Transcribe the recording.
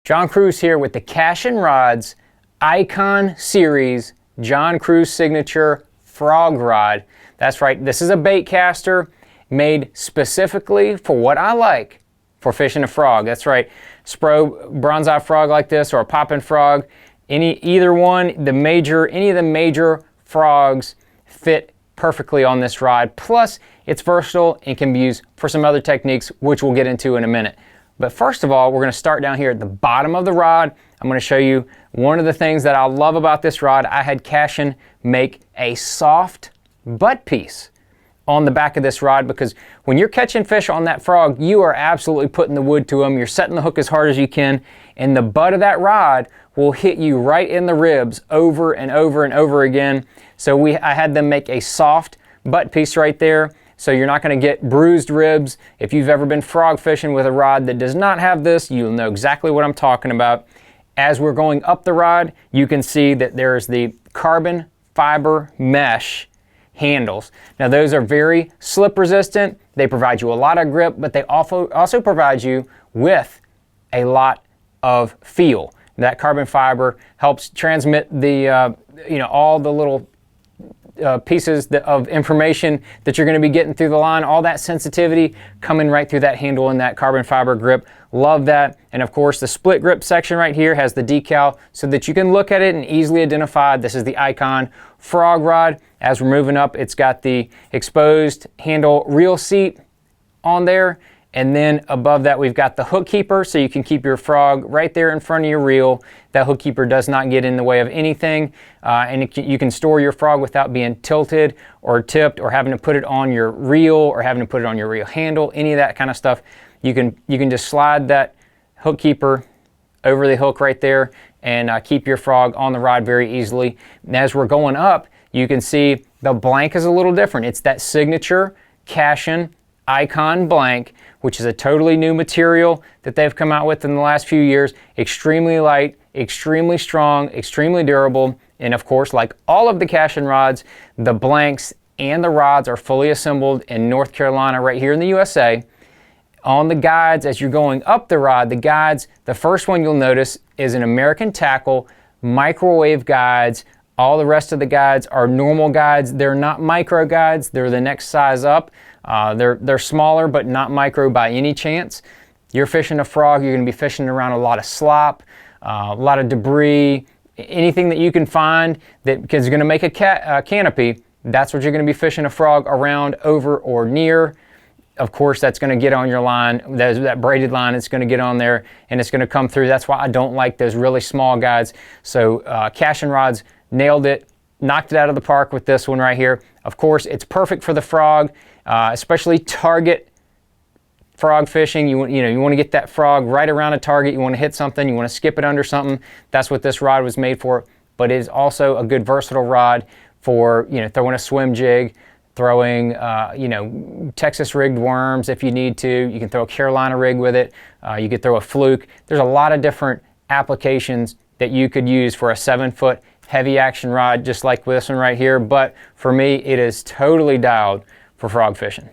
John Cruz here with the Cashion Rods Icon Series John Cruz Signature Frog Rod. That's right, this is a bait caster made specifically for what I like, for fishing a frog. That's right, spro bronze eye frog like this or a poppin' frog, either one, any of the major frogs fit perfectly on this rod. Plus, it's versatile and can be used for some other techniques, which we'll get into in a minute. But first of all, we're going to start down here at the bottom of the rod. I'm going to show you one of the things that I love about this rod. I had Cashion make a soft butt piece on the back of this rod, because when you're catching fish on that frog, you are absolutely putting the wood to them. You're setting the hook as hard as you can, and the butt of that rod will hit you right in the ribs over and over and over again. So I had them make a soft butt piece right there, so you're not going to get bruised ribs. If you've ever been frog fishing with a rod that does not have this, you'll know exactly what I'm talking about. As we're going up the rod, you can see that there's the carbon fiber mesh handles. Now those are very slip resistant. They provide you a lot of grip, but they also provide you with a lot of feel. That carbon fiber helps transmit the all the little pieces of information that you're going to be getting through the line, all that sensitivity coming right through that handle and that carbon fiber grip. Love that. And of course, the split grip section right here has the decal so that you can look at it and easily identify this is the Icon frog rod. As we're moving up, it's got the exposed handle reel seat on there. And then above that, we've got the hook keeper, so you can keep your frog right there in front of your reel. That hook keeper does not get in the way of anything, and you can store your frog without being tilted or tipped or having to put it on your reel or having to put it on your reel handle, any of that kind of stuff. You can just slide that hook keeper over the hook right there and keep your frog on the rod very easily. And as we're going up, you can see the blank is a little different. It's that signature Cashion Icon blank, which is a totally new material that they've come out with in the last few years. Extremely light, extremely strong, extremely durable, and of course, like all of the Cashion rods, the blanks and the rods are fully assembled in North Carolina, right here in the USA. On the guides, as you're going up the rod, the guides, the first one you'll notice is an American Tackle microwave guides. All the rest of the guides are normal guides. They're not micro guides. They're the next size up. They're smaller, but not micro by any chance. You're fishing a frog, you're going to be fishing around a lot of slop, a lot of debris, anything that you can find that is going to make a canopy. That's what you're going to be fishing a frog around, over, or near. Of course, that's going to get on your line. That braided line, it's going to get on there and it's going to come through. That's why I don't like those really small guides. So Cashion rods nailed it, knocked it out of the park with this one right here. Of course, it's perfect for the frog, especially target frog fishing. You want to get that frog right around a target. You want to hit something. You want to skip it under something. That's what this rod was made for. But it is also a good versatile rod for throwing a swim jig, throwing Texas rigged worms if you need to. You can throw a Carolina rig with it. You could throw a fluke. There's a lot of different applications that you could use for a 7-foot heavy action rod, just like this one right here. But for me, it is totally dialed for frog fishing.